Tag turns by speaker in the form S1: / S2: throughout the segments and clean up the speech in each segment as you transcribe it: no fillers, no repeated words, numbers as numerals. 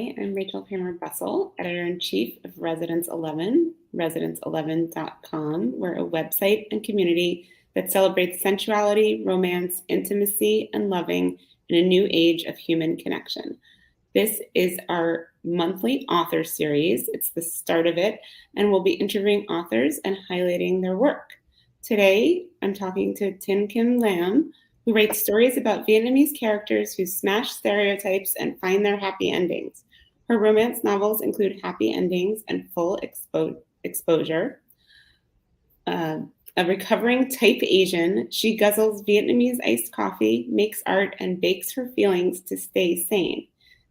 S1: Hi, I'm Rachel Kramer Bussell, editor-in-chief of Residence 11, residence11.com. We're a website and community that celebrates sensuality, romance, intimacy, and loving in a new age of human connection. This is our monthly author series. It's the start of it, and we'll be interviewing authors and highlighting their work. Today, I'm talking to Thien-Kim Lam, who writes stories about Vietnamese characters who smash stereotypes and find their happy endings. Her romance novels include happy endings and full exposure. A recovering type Asian, she guzzles Vietnamese iced coffee, makes art, and bakes her feelings to stay sane.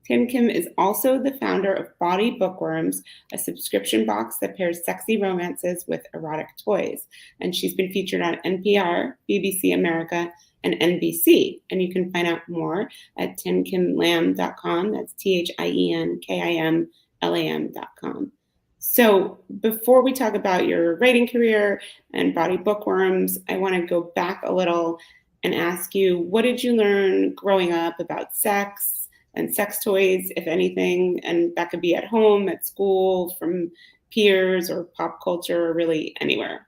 S1: Thien-Kim is also the founder of Bawdy Bookworms, a subscription box that pairs sexy romances with erotic toys. And she's been featured on NPR, BBC America, and NBC. And you can find out more at thienkimlam.com. That's ThienKimlam.com. So before we talk about your writing career and Bawdy Bookworms, I want to go back a little and ask you, what did you learn growing up about sex and sex toys, if anything? And that could be at home, at school, from peers, or pop culture, or really anywhere.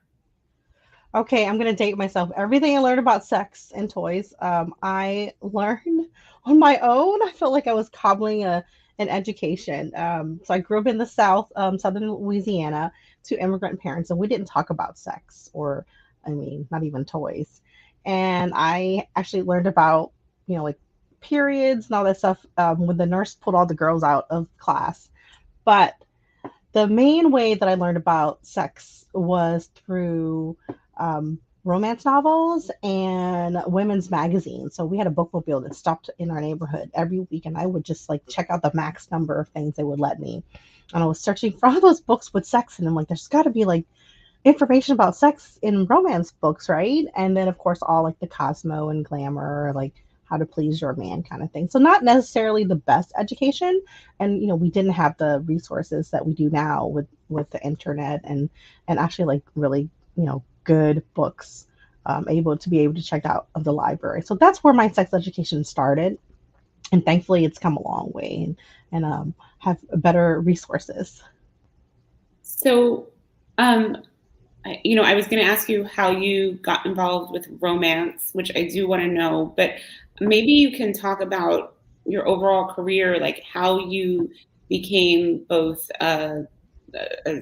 S2: Okay, I'm going to date myself. Everything I learned about sex and toys, I learned on my own. I felt like I was cobbling an education. So I grew up in the South, Southern Louisiana, to immigrant parents, and we didn't talk about sex or, I mean, not even toys. And I actually learned about, like periods and all that stuff when the nurse pulled all the girls out of class. But the main way that I learned about sex was through romance novels and women's magazines. So we had a bookmobile that stopped in our neighborhood every week, and I would just like check out the max number of things they would let me. And I was searching for all those books with sex in them. Like, there's got to be like information about sex in romance books, right? And then, of course, all like the Cosmo and Glamour, like how to please your man kind of thing. So not necessarily the best education, and we didn't have the resources that we do now with the internet and actually like really good books able to check out of the library. So that's where my sex education started, and thankfully it's come a long way and have better resources.
S1: So, I was going to ask you how you got involved with romance, which I do want to know, but maybe you can talk about your overall career, like how you became both a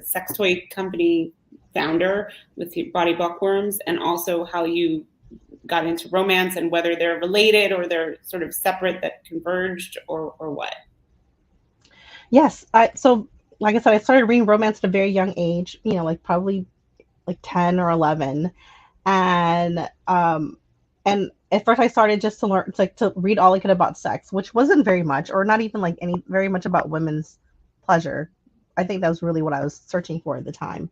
S1: sex toy company founder with Bawdy Bookworms, and also how you got into romance and whether they're related or they're sort of separate that converged, or what.
S2: Yes, so like I said, I started reading romance at a very young age, like probably like 10 or 11. And at first I started just to learn to read all I could about sex, which wasn't very much, or not even like any very much about women's pleasure. I think that was really what I was searching for at the time.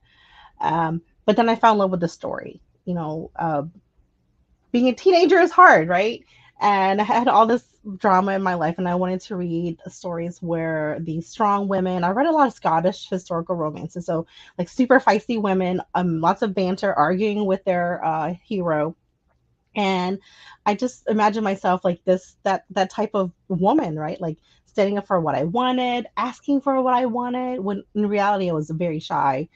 S2: But then I fell in love with the story. Being a teenager is hard, right? And I had all this drama in my life, and I wanted to read stories where these strong women. I read a lot of Scottish historical romances, so like super feisty women, lots of banter, arguing with their hero, and I just imagine myself like that type of woman, right? Like standing up for what I wanted, asking for what I wanted, when in reality I was very shy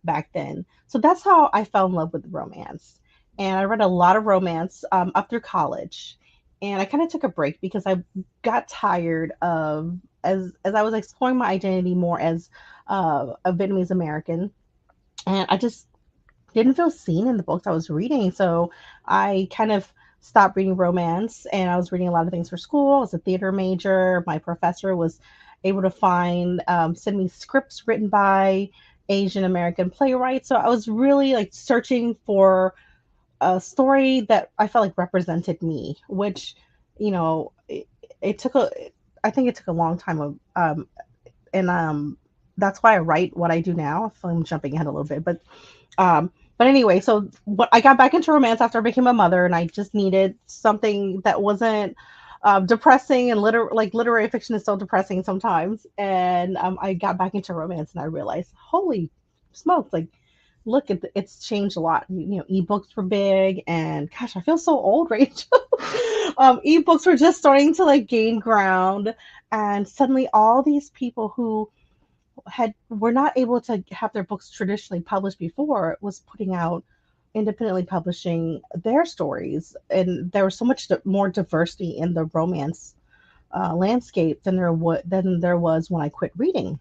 S2: back then. So that's how I fell in love with romance. And I read a lot of romance up through college. And I kind of took a break because I got tired of, as I was exploring my identity more as a Vietnamese American, and I just didn't feel seen in the books I was reading. So I kind of stopped reading romance, and I was reading a lot of things for school. I was a theater major. My professor was able to send me scripts written by Asian American playwrights. So I was really like searching for a story that I felt like represented me, which, it took I think it took a long time and that's why I write what I do now. I feel like I'm jumping ahead a little bit, but anyway, so what I got back into romance after I became a mother, and I just needed something that wasn't depressing, and literary fiction is so depressing sometimes. And I got back into romance, and I realized, holy smokes, like look, it's changed a lot. Ebooks were big, and gosh, I feel so old, Rachel. Ebooks were just starting to like gain ground, and suddenly all these people who had were not able to have their books traditionally published before was putting out independently publishing their stories, and there was so much more diversity in the romance landscape than there was when I quit reading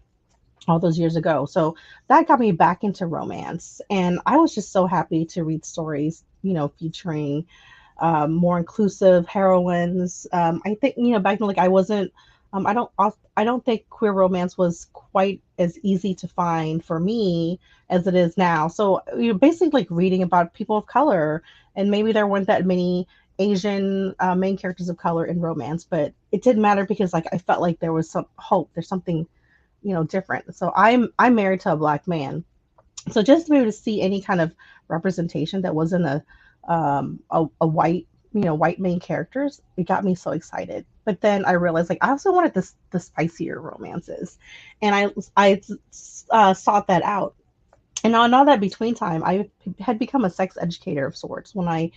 S2: all those years ago. So that got me back into romance, and I was just so happy to read stories, featuring more inclusive heroines. I think back then, like I wasn't. I don't think queer romance was quite as easy to find for me as it is now. So basically like reading about people of color, and maybe there weren't that many Asian main characters of color in romance, but it didn't matter because like I felt like there was some hope. There's something different. So I'm married to a black man, so just to be able to see any kind of representation that wasn't a white white main characters, it got me so excited. But then I realized like I also wanted the spicier romances, and I sought that out. And on all that between time, I had become a sex educator of sorts when I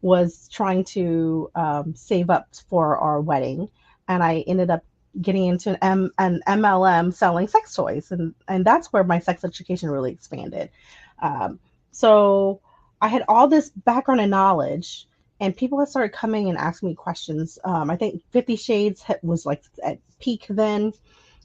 S2: was trying to save up for our wedding, and I ended up getting into an MLM selling sex toys, and that's where my sex education really expanded. So I had all this background and knowledge, and people had started coming and asking me questions. I think 50 Shades was like at peak then,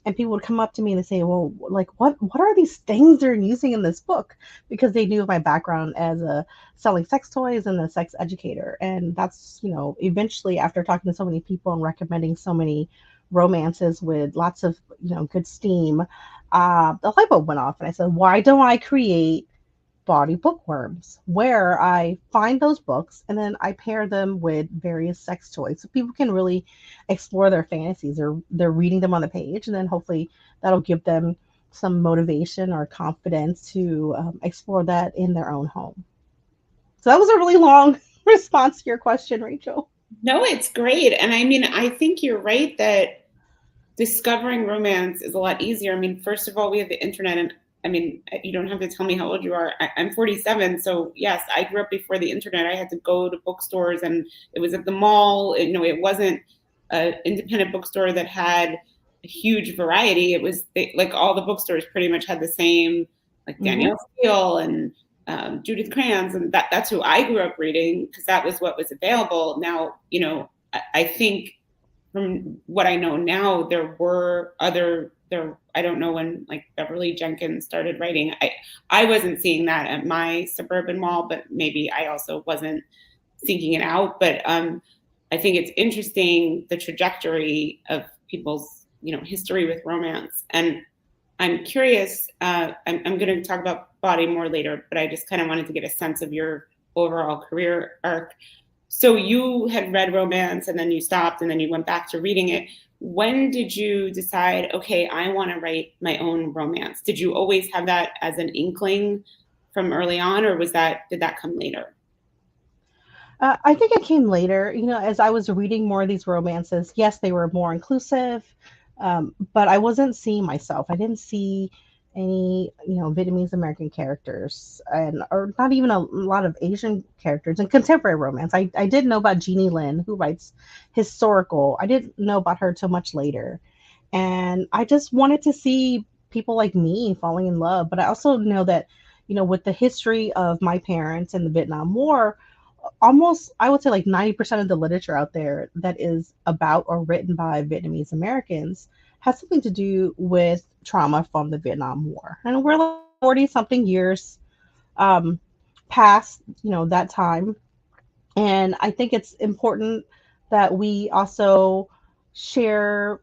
S2: and people would come up to me and they say, well, like what are these things they're using in this book, because they knew my background as a selling sex toys and a sex educator. And that's eventually, after talking to so many people and recommending so many romances with lots of good steam, the light bulb went off, and I said, why don't I create Bawdy Bookworms, where I find those books and then I pair them with various sex toys so people can really explore their fantasies. They're reading them on the page, and then hopefully that'll give them some motivation or confidence to explore that in their own home. So that was a really long response to your question, Rachel.
S1: No, it's great. And I mean, I think you're right that discovering romance is a lot easier. I mean, first of all, we have the internet, and I mean, you don't have to tell me how old you are. I'm 47, so yes, I grew up before the internet. I had to go to bookstores, and it was at the mall. It wasn't an independent bookstore that had a huge variety. It was like all the bookstores pretty much had the same, like
S2: Mm-hmm.
S1: Danielle Steele and Judith Krantz, and that's who I grew up reading because that was what was available. Now, I think from what I know now, there were other there. I don't know when like Beverly Jenkins started writing. I wasn't seeing that at my suburban mall, but maybe I also wasn't seeking it out. But I think it's interesting the trajectory of people's history with romance. And I'm curious. I'm going to talk about Bawdy more later, but I just kind of wanted to get a sense of your overall career arc. So you had read romance and then you stopped and then you went back to reading it. When did you decide, okay, I want to write my own romance? Did you always have that as an inkling from early on, or did that come later?
S2: I think it came later, as I was reading more of these romances. Yes, they were more inclusive, but I wasn't seeing myself. I didn't see any, Vietnamese American characters, or not even a lot of Asian characters in contemporary romance. I did know about Jeannie Lin, who writes historical. I didn't know about her till much later, and I just wanted to see people like me falling in love. But I also know that, with the history of my parents and the Vietnam War, almost I would say like 90% of the literature out there that is about or written by Vietnamese Americans has something to do with trauma from the Vietnam War. And we're like 40 something years um, past, that time. And I think it's important that we also share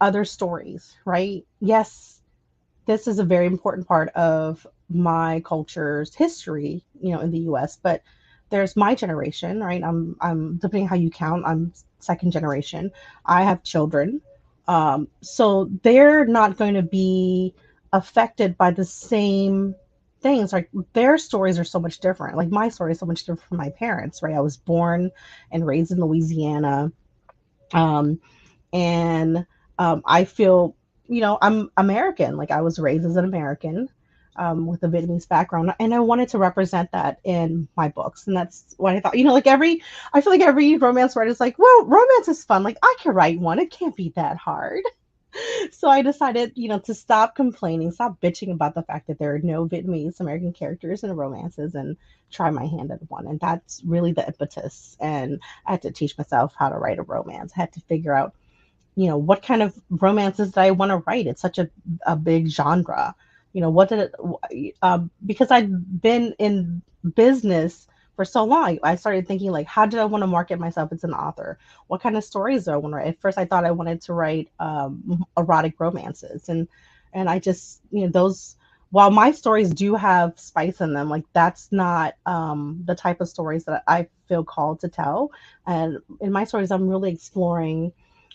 S2: other stories, right? Yes, this is a very important part of my culture's history, in the US, but there's my generation, right? I'm depending how you count, I'm second generation. I have children. So they're not going to be affected by the same things. Like their stories are so much different. Like my story is so much different from my parents, right? I was born and raised in Louisiana. Um, and I feel, I'm American. Like I was raised as an American. with a Vietnamese background, and I wanted to represent that in my books. And that's what I thought. You know, like I feel like every romance writer is like, well, romance is fun. Like I can write one. It can't be that hard. So I decided, to stop complaining, stop bitching about the fact that there are no Vietnamese American characters in romances and try my hand at one. And that's really the impetus. And I had to teach myself how to write a romance. I had to figure out, what kind of romances that I want to write. It's such a big genre. What did it, because I'd been in business for so long, I started thinking like, how did I want to market myself as an author? What kind of stories do I want to write? At first, I thought I wanted to write erotic romances, and I just, those. While my stories do have spice in them, like that's not the type of stories that I feel called to tell. And in my stories, I'm really exploring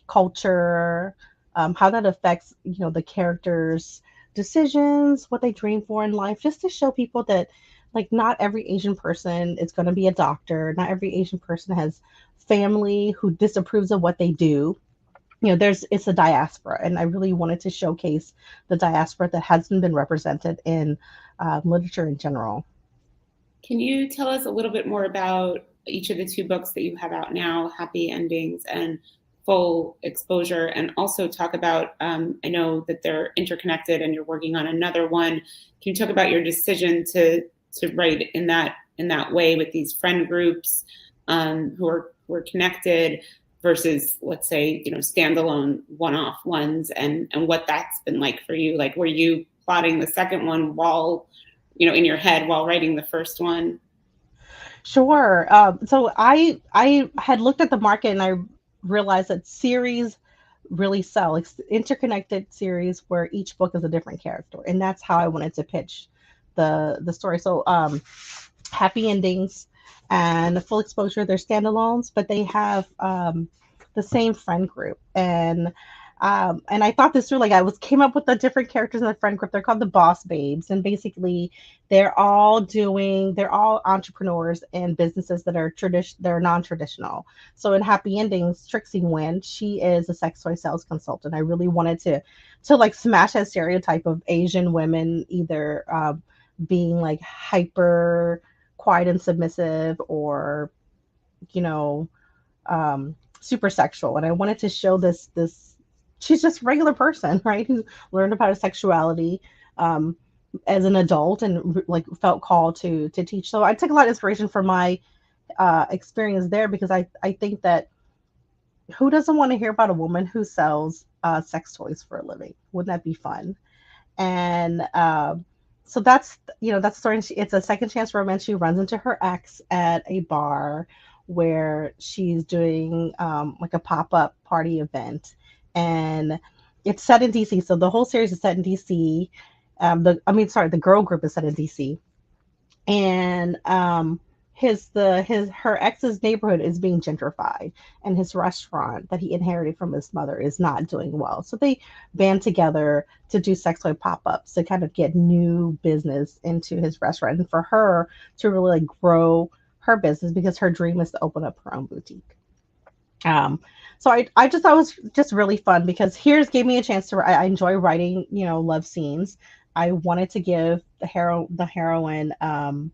S2: culture, how that affects, the characters' decisions, what they dream for in life, just to show people that like not every Asian person is going to be a doctor. Not every Asian person has family who disapproves of what they do. It's a diaspora, and I really wanted to showcase the diaspora that hasn't been represented in literature in general.
S1: Can you tell us a little bit more about each of the two books that you have out now, Happy Endings and Full Exposure, and also talk about, I know that they're interconnected and you're working on another one. Can you talk about your decision to write in that way with these friend groups who are connected versus, let's say, standalone one-off ones, and what that's been like for you? Like, were you plotting the second one while, in your head while writing the first one?
S2: Sure. So I had looked at the market and I realized that series really sell, like interconnected series where each book is a different character, and that's how I wanted to pitch the story. So Happy Endings and Full Exposure, they're standalones, but they have the same friend group. And I thought this through. Like came up with the different characters in the friend group. They're called the Boss Babes, and basically they're all entrepreneurs and businesses that are they're non-traditional. So in Happy Endings, Trixie Nguyen, she is a sex toy sales consultant. I really wanted to like smash that stereotype of Asian women either being like hyper quiet and submissive, or you know super sexual. And I wanted to show this she's just a regular person, right, who learned about her sexuality as an adult and like felt called to teach. So I took a lot of inspiration from my experience there, because I think that who doesn't want to hear about a woman who sells sex toys for a living? Wouldn't that be fun? And so that's the story. It's a second chance romance. She runs into her ex at a bar where she's doing like a pop-up party event, and it's set in DC. So the whole series is set in DC. The girl group is set in DC, and her ex's neighborhood is being gentrified, and his restaurant that he inherited from his mother is not doing well. So they band together to do sex toy pop-ups to kind of get new business into his restaurant, and for her to really like grow her business, because her dream is to open up her own boutique. So I just thought it was just really fun, because here's gave me a chance to I enjoy writing, love scenes. I wanted to give the heroine um,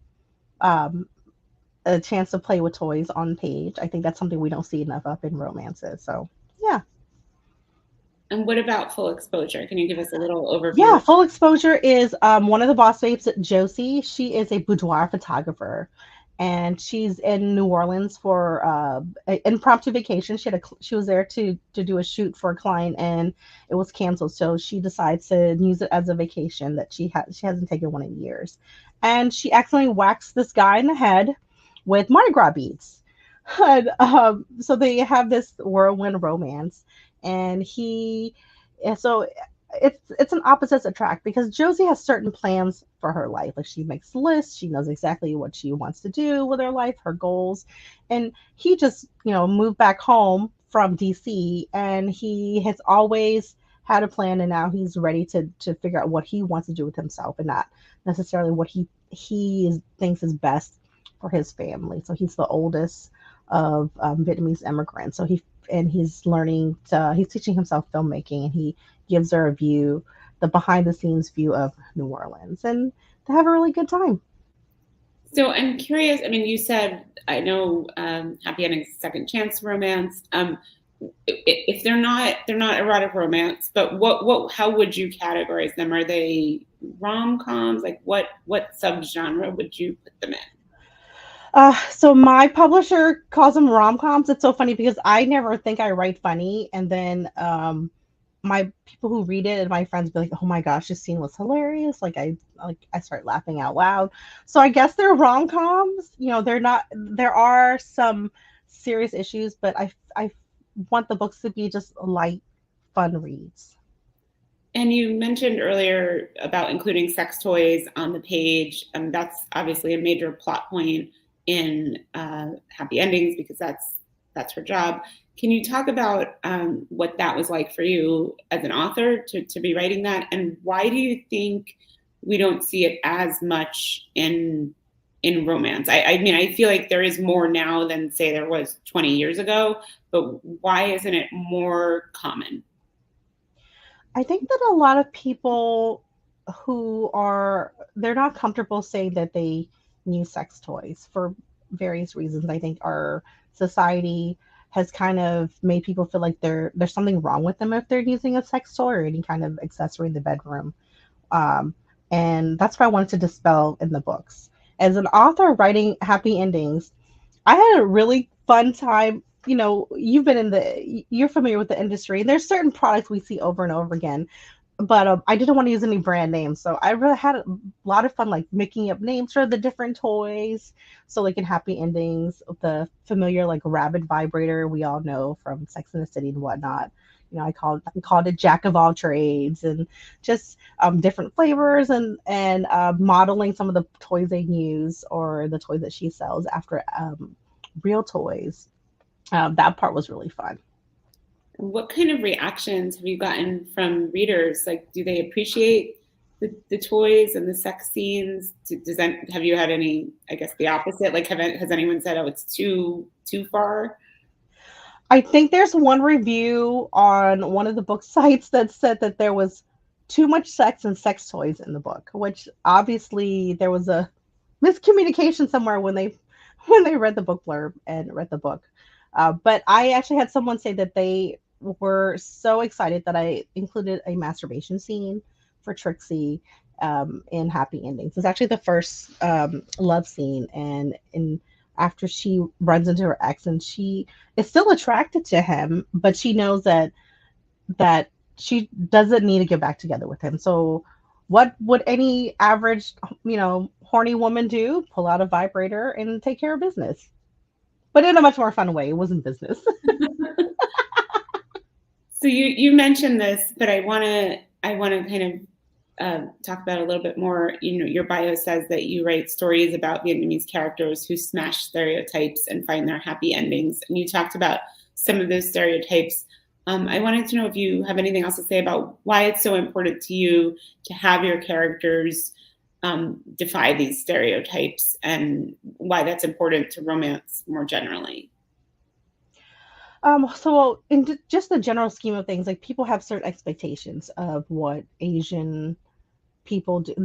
S2: a chance to play with toys on page. I think that's something we don't see enough of in romances. So yeah.
S1: And what about Full Exposure? Can you give us a little overview?
S2: Yeah, Full Exposure is one of the boss babes, Josie. She is a boudoir photographer, and she's in New Orleans for an impromptu vacation. She was there to do a shoot for a client, and it was canceled. So she decides to use it as a vacation that she hasn't taken one in years, and she accidentally whacks this guy in the head with Mardi Gras beads. And, so they have this whirlwind romance, and so it's an opposites attract, because Josie has certain plans for her life. Like she makes lists, she knows exactly what she wants to do with her life, her goals, and he just moved back home from DC, and he has always had a plan, and now he's ready to figure out what he wants to do with himself, and not necessarily what thinks is best for his family. So he's the oldest of Vietnamese immigrants. So he's teaching himself filmmaking, and he gives her a view the behind the scenes view of New Orleans, and they have a really good time.
S1: So I'm curious. I mean, you said I know happy endings, second chance romance. If they're not erotic romance, but how would you categorize them? Are they rom-coms? Like what subgenre would you put them in?
S2: So my publisher calls them rom coms. It's so funny because I never think I write funny, and then my people who read it and my friends be like, "Oh my gosh, this scene was hilarious!" Like I start laughing out loud. So I guess they're rom coms. You know, they're not. There are some serious issues, but I want the books to be just light, fun reads.
S1: And you mentioned earlier about including sex toys on the page. That's obviously a major plot point in Happy Endings because that's her job. Can you talk about what that was like for you as an author to be writing that, and why do you think we don't see it as much in romance? I mean, I feel like there is more now than say there was 20 years ago, but why isn't it more common?
S2: I think that a lot of people they're not comfortable saying that they use sex toys for various reasons. I think our society has kind of made people feel like there's something wrong with them if they're using a sex toy or any kind of accessory in the bedroom. Um, and that's what I wanted to dispel in the books. As an author writing happy endings, I had a really fun time. You know, you're familiar with the industry. There's certain products we see over and over again, but I didn't want to use any brand names, so I really had a lot of fun, like making up names for the different toys. So, like in Happy Endings, the familiar like rabbit vibrator we all know from Sex and the City and whatnot. You know, I called it Jack of all trades, and just different flavors and modeling some of the toys they use or the toys that she sells after real toys. That part was really fun.
S1: What kind of reactions have you gotten from readers? Like, do they appreciate the toys and the sex scenes? Have you had any, I guess, the opposite? Like, has anyone said, oh, it's too far?
S2: I think there's one review on one of the book sites that said that there was too much sex and sex toys in the book, which obviously there was a miscommunication somewhere when they read the book blurb and read the book. But I actually had someone say that they were so excited that I included a masturbation scene for Trixie in Happy Endings. It's actually the first love scene, and in after she runs into her ex, and she is still attracted to him, but she knows that she doesn't need to get back together with him. So, what would any average, horny woman do? Pull out a vibrator and take care of business, but in a much more fun way. It wasn't business.
S1: So you mentioned this, but I want to kind of talk about it a little bit more. You know, your bio says that you write stories about Vietnamese characters who smash stereotypes and find their happy endings. And you talked about some of those stereotypes. I wanted to know if you have anything else to say about why it's so important to you to have your characters defy these stereotypes and why that's important to romance more generally.
S2: So in just the general scheme of things, like people have certain expectations of what Asian people do.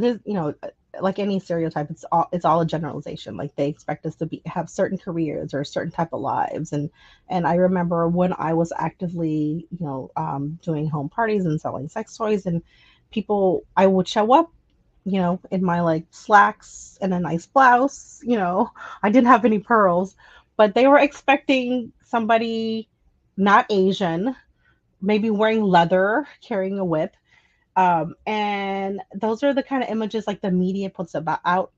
S2: Like any stereotype, it's all a generalization. Like they expect us to have certain careers or a certain type of lives. And I remember when I was actively, doing home parties and selling sex toys, and I would show up, in my like slacks and a nice blouse. I didn't have any pearls, but they were expecting somebody not Asian, maybe wearing leather, carrying a whip. And those are the kind of images like the media puts about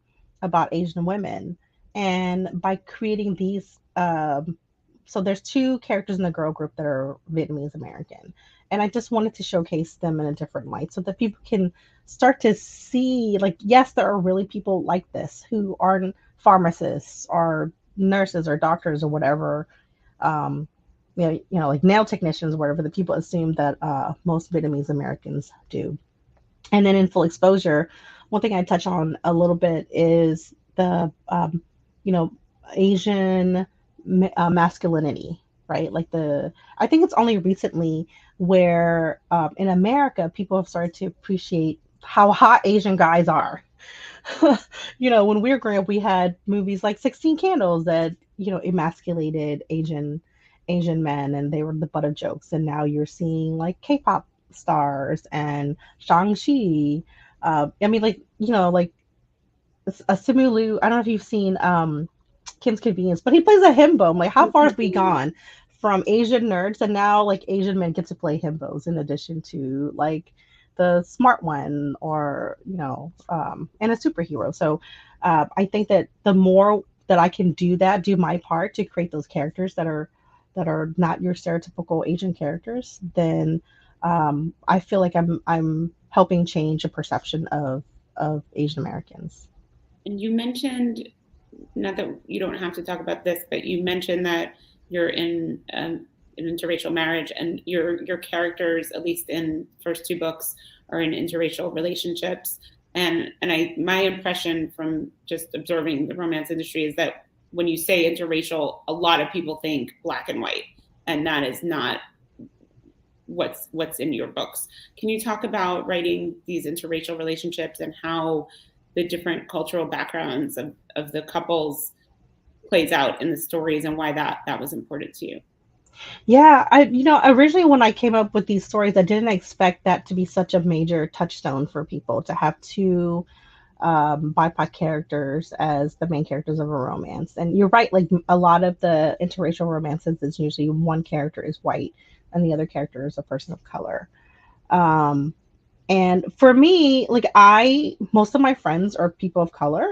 S2: Asian women. And by creating these, so there's two characters in the girl group that are Vietnamese American, and I just wanted to showcase them in a different light so that people can start to see, like, yes, there are really people like this who aren't pharmacists or nurses or doctors or whatever. Um, like nail technicians, or whatever the people assume that most Vietnamese Americans do. And then in full exposure, one thing I touch on a little bit is the, you know, Asian masculinity. right? I think it's only recently where in America people have started to appreciate how hot Asian guys are. When we were growing up, we had movies like 16 Candles that, emasculated Asian men and they were the butt of jokes. And now you're seeing like K-pop stars and Shang-Chi. I mean, like a Simu. I don't know if you've seen Kim's Convenience, but he plays a himbo. I'm like, how far have we gone from Asian nerds and now like Asian men get to play himbos in addition to like the smart one or and a superhero. So I think that the more that I can do my part to create those characters that are not your stereotypical Asian characters, then I feel like I'm helping change the perception of Asian Americans.
S1: And you mentioned, not that you don't have to talk about this, but you mentioned that you're in an interracial marriage, and your characters, at least in first two books, are in interracial relationships. And my impression from just observing the romance industry is that when you say interracial, a lot of people think black and white, and that is not what's in your books. Can you talk about writing these interracial relationships and how the different cultural backgrounds of the couples plays out in the stories, and why that was important to you?
S2: Yeah, originally when I came up with these stories, I didn't expect that to be such a major touchstone for people to have two BIPOC characters as the main characters of a romance. And you're right, like a lot of the interracial romances is usually one character is white and the other character is a person of color. Um, and for me, like most of my friends are people of color,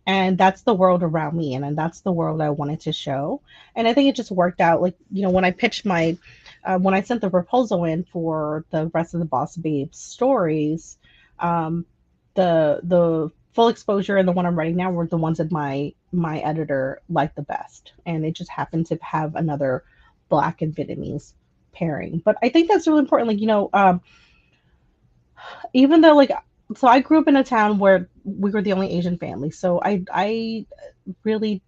S2: and that's the world around me, and that's the world I wanted to show. And I think it just worked out. Like when I pitched when I sent the proposal in for the rest of the Boss Babe stories, um, the full exposure and the one I'm writing now were the ones that my editor liked the best, and it just happened to have another Black and Vietnamese pairing. But I think that's really important. Like even though like so I grew up in a town where we were the only Asian family, so I really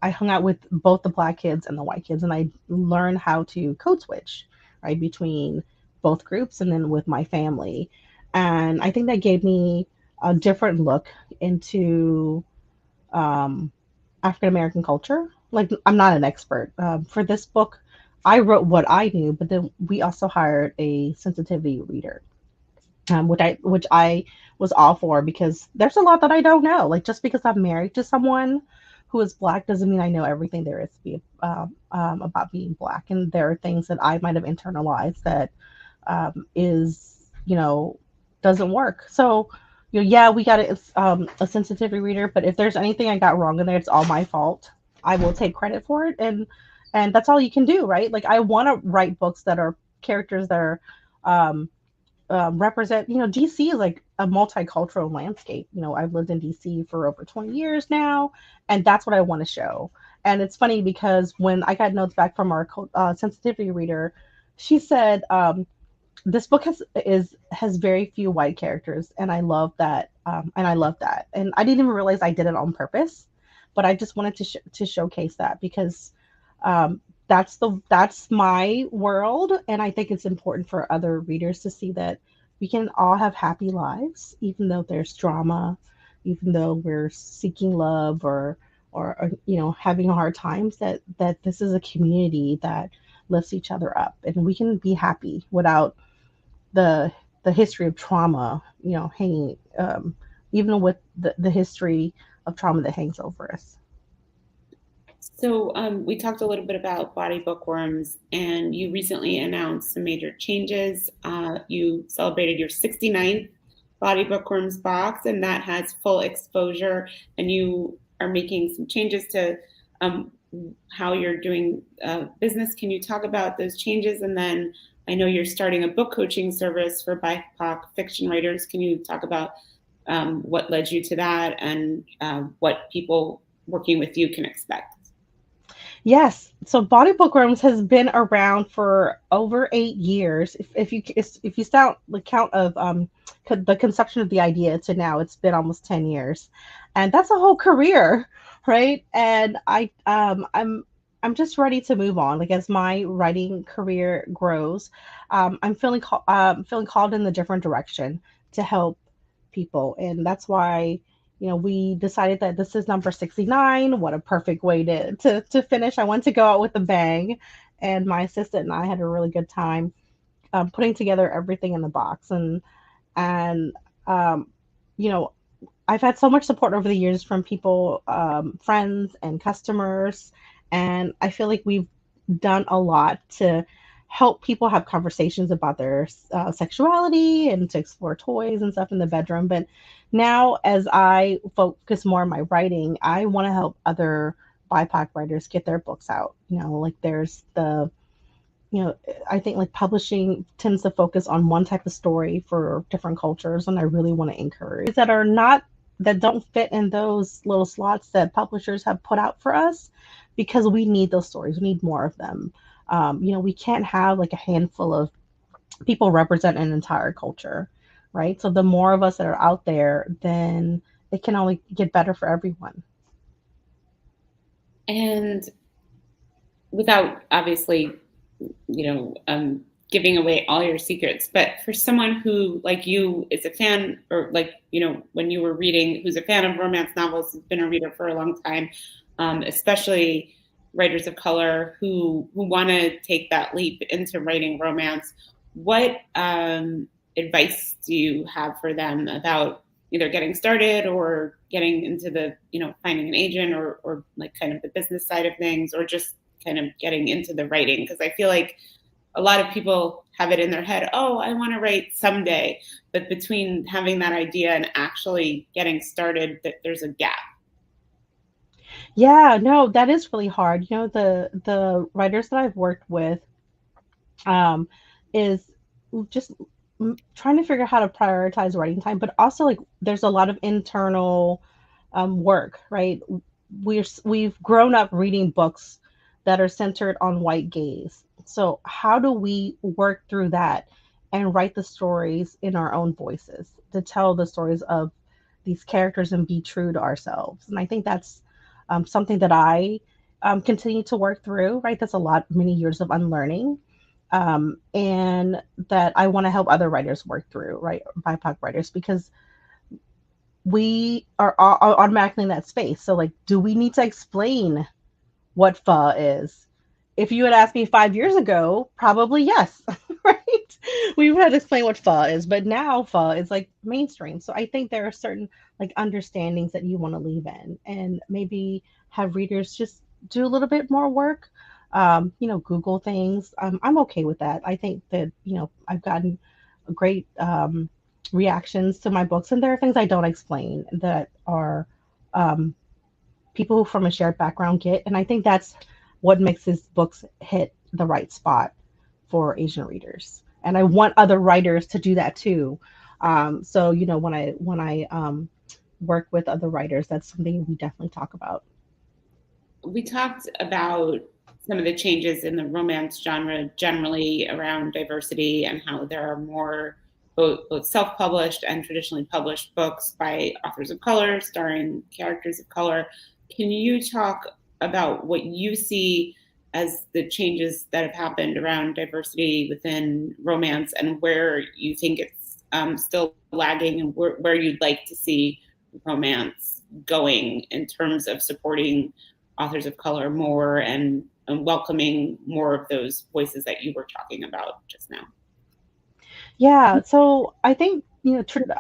S2: I hung out with both the black kids and the white kids, and I learned how to code switch right between both groups and then with my family. And I think that gave me a different look into um, African American culture. Like I'm not an expert for this book. I wrote what I knew, but then we also hired a sensitivity reader, which I was all for because there's a lot that I don't know. Like just because I'm married to someone who is black doesn't mean I know everything there is to be about being black, and there are things that I might have internalized that is doesn't work. So yeah, we got a sensitivity reader, but if there's anything I got wrong in there, it's all my fault. I will take credit for it, and that's all you can do, right? Like I want to write books that are characters that are um, represent, DC is like a multicultural landscape. I've lived in DC for over 20 years now, and that's what I want to show. And it's funny because when I got notes back from our sensitivity reader, she said this book has very few white characters, and I love that. And I love that. And I didn't even realize I did it on purpose, but I just wanted to showcase that because um, that's my world, and I think it's important for other readers to see that we can all have happy lives, even though there's drama, even though we're seeking love or having hard times. That this is a community that lifts each other up, and we can be happy without the history of trauma, hanging, even with the history of trauma that hangs over us.
S1: So we talked a little bit about Bawdy Bookworms, and you recently announced some major changes. You celebrated your 69th Bawdy Bookworms box, and that has full exposure, and you are making some changes to how you're doing business. Can you talk about those changes? And then I know you're starting a book coaching service for BIPOC fiction writers. Can you talk about what led you to that, and what people working with you can expect?
S2: Yes. So Bawdy Bookworms has been around for over 8 years. If you start the count of the conception of the idea to now, it's been almost 10 years, and that's a whole career, right? And I'm I'm just ready to move on. Like as my writing career grows, I'm feeling called in a different direction to help people, and that's why we decided that this is number 69. What a perfect way to finish. I want to go out with a bang, and my assistant and I had a really good time putting together everything in the box, and um, you know I've had so much support over the years from people, friends and customers, and I feel like we've done a lot to help people have conversations about their sexuality and to explore toys and stuff in the bedroom. But now, as I focus more on my writing, I want to help other BIPOC writers get their books out. Like there's you know, I think like publishing tends to focus on one type of story for different cultures, and I really want to encourage that don't fit in those little slots that publishers have put out for us, because we need those stories. We need more of them. We can't have like a handful of people represent an entire culture, right? So the more of us that are out there, then it can only get better for everyone.
S1: And without obviously, giving away all your secrets, but for someone who, like you, is a fan, or like, when you were reading, who's a fan of romance novels, has been a reader for a long time, especially writers of color who want to take that leap into writing romance, what advice do you have for them about either getting started or getting into the, finding an agent, or like kind of the business side of things, or just kind of getting into the writing? Because I feel like a lot of people have it in their head, oh, I want to write someday. But between having that idea and actually getting started, that there's a gap.
S2: Yeah, no, that is really hard. The writers that I've worked with, um, is just trying to figure out how to prioritize writing time, but also like there's a lot of internal work, right? We've grown up reading books that are centered on white gaze. So how do we work through that and write the stories in our own voices to tell the stories of these characters and be true to ourselves? And I think that's something that I continue to work through, right? That's many years of unlearning, and that I want to help other writers work through, right? BIPOC writers, because we are automatically in that space. So, like, do we need to explain what pho is? If you had asked me 5 years ago, probably yes, right? We would have to explain what pho is, but now pho is like mainstream. So I think there are certain like understandings that you want to leave in, and maybe have readers just do a little bit more work. Google things. I'm okay with that. I think that I've gotten great reactions to my books, and there are things I don't explain that are um, people from a shared background get, and I think that's what makes his books hit the right spot for Asian readers. And I want other writers to do that too. So when I work with other writers, that's something we definitely talk about.
S1: We talked about some of the changes in the romance genre generally around diversity, and how there are more both self-published and traditionally published books by authors of color starring characters of color. Can you talk about what you see as the changes that have happened around diversity within romance, and where you think it's still lagging, and where you'd like to see romance going in terms of supporting authors of color more, and welcoming more of those voices that you were talking about just now?
S2: Yeah, so I think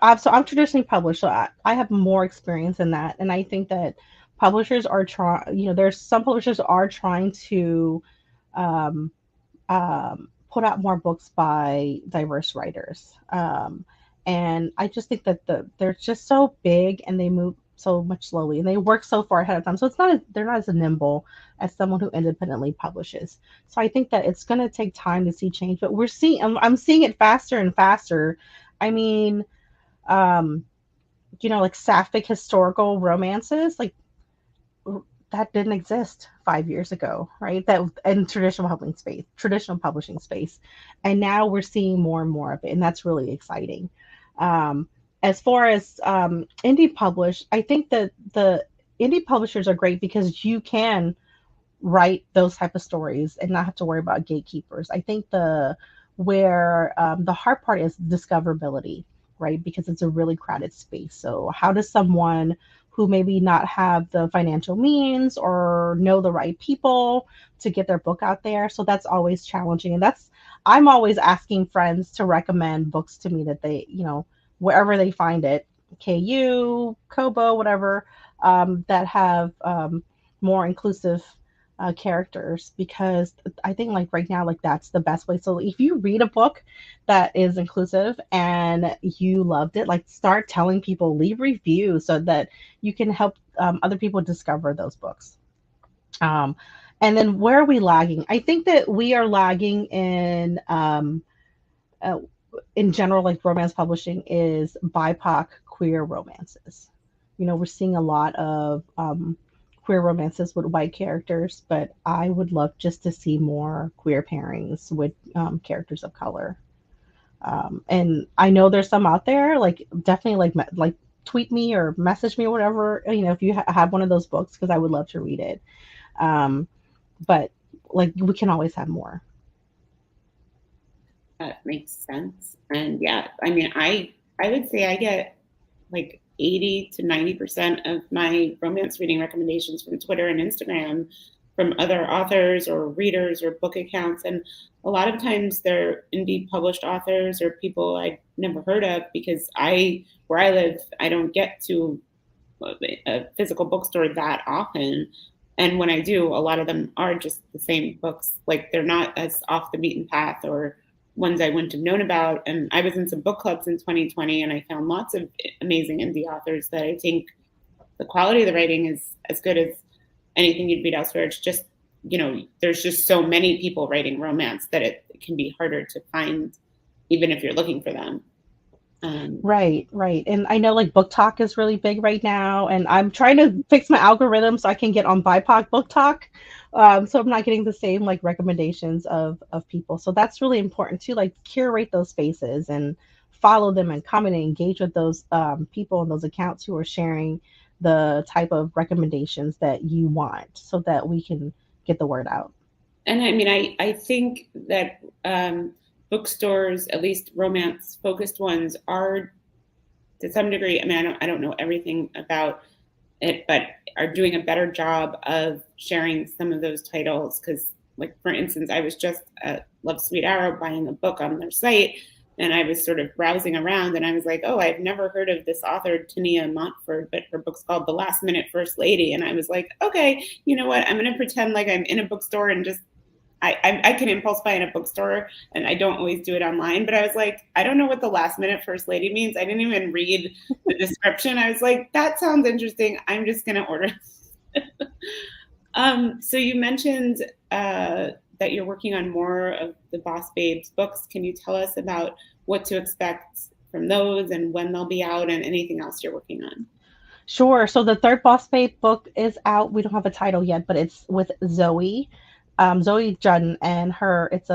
S2: I'm traditionally published, so I have more experience in that, and I think that publishers are trying. There's some publishers are trying to um, put out more books by diverse writers. And I just think that they're just so big and they move so much slowly and they work so far ahead of time. So they're not as nimble as someone who independently publishes. So I think that it's going to take time to see change, but I'm seeing it faster and faster. I mean, um, like sapphic historical romances, like that didn't exist 5 years ago, right? That in traditional publishing space, and now we're seeing more and more of it, and that's really exciting. As far as indie publish, I think that the indie publishers are great because you can write those type of stories and not have to worry about gatekeepers. I think the hard part is discoverability, right? Because it's a really crowded space. So how does someone who maybe not have the financial means or know the right people to get their book out there? So that's always challenging. And that's I'm always asking friends to recommend books to me that they, wherever they find it, KU, Kobo, whatever, that have more inclusive characters, because I think like right now, like that's the best way. So if you read a book that is inclusive and you loved it, like start telling people, leave reviews so that you can help other people discover those books. Um, and then where are we lagging? I think that we are lagging uh, in general, like romance publishing is BIPOC queer romances. We're seeing a lot of queer romances with white characters, but I would love just to see more queer pairings with characters of color. And I know there's some out there, like definitely like tweet me or message me or whatever, if you have one of those books, because I would love to read it. Um, but like we can always have more.
S1: That makes sense. And yeah, I mean, I would say I get like 80 to 90% of my romance reading recommendations from Twitter and Instagram from other authors or readers or book accounts. And a lot of times they're indie published authors or people I've never heard of, because where I live, I don't get to a physical bookstore that often. And when I do, a lot of them are just the same books. Like they're not as off the beaten path or ones I wouldn't have known about. And I was in some book clubs in 2020 and I found lots of amazing indie authors that I think the quality of the writing is as good as anything you'd read elsewhere. It's just, there's just so many people writing romance that it can be harder to find, even if you're looking for them.
S2: Right, right. And I know like Book Talk is really big right now, and I'm trying to fix my algorithm so I can get on BIPOC Book Talk. So I'm not getting the same like recommendations of people. So that's really important too, like curate those spaces and follow them and comment and engage with those people and those accounts who are sharing the type of recommendations that you want so that we can get the word out.
S1: And I mean, I think that bookstores, at least romance focused ones, are to some degree, I mean, I don't know everything about it, but are doing a better job of sharing some of those titles. Because, like, for instance, I was just at Love Sweet Arrow buying a book on their site, and I was sort of browsing around, and I was like, oh, I've never heard of this author, Tania Montfort, but her book's called The Last Minute First Lady. And I was like, okay, you know what? I'm going to pretend like I'm in a bookstore and just I can impulse buy in a bookstore, and I don't always do it online. But I was like, I don't know what the last minute first lady means. I didn't even read the description. I was like, that sounds interesting. I'm just going to order. So you mentioned that you're working on more of the Boss Babes books. Can you tell us about what to expect from those and when they'll be out and anything else you're working on?
S2: Sure. So the third Boss Babe book is out. We don't have a title yet, but it's with Zoe. Zoe Judden, and it's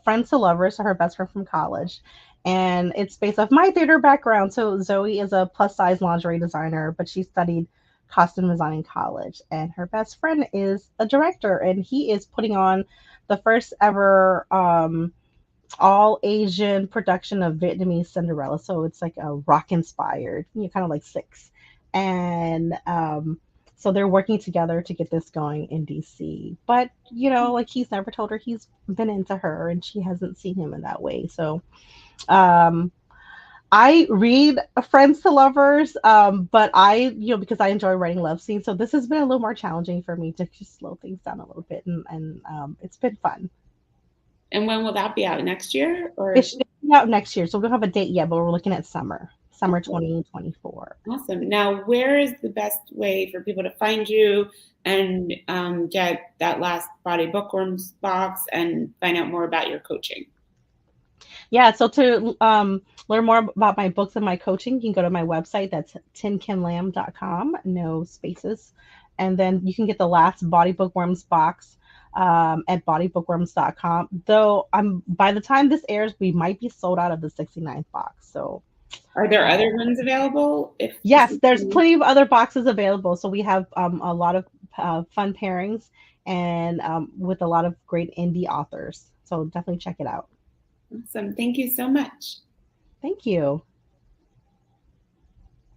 S2: friends to lovers, so her best friend from college. And it's based off my theater background. So Zoe is a plus size lingerie designer, but she studied costume design in college. And her best friend is a director, and he is putting on the first ever all Asian production of Vietnamese Cinderella. So it's like a rock inspired, kind of like Six. And so they're working together to get this going in DC. But, like he's never told her he's been into her and she hasn't seen him in that way. So I read Friends to Lovers, but because I enjoy writing love scenes. So this has been a little more challenging for me to just slow things down a little bit. And it's been fun.
S1: And when will that be out? Next year? Or
S2: It's out next year. So we don't have a date yet, but we're looking at summer 2024.
S1: Awesome. Now, where is the best way for people to find you and get that last Bawdy Bookworms box and find out more about your coaching?
S2: Yeah, so to learn more about my books and my coaching, you can go to my website. That's thienkimlam.com, no spaces. And then you can get the last Bawdy Bookworms box at bawdybookworms.com. Though by the time this airs, we might be sold out of the 69th box. So
S1: are there other ones available?
S2: Yes, there's plenty of other boxes available. So we have a lot of fun pairings and with a lot of great indie authors. So definitely check it out.
S1: Awesome. Thank you so much.
S2: Thank you.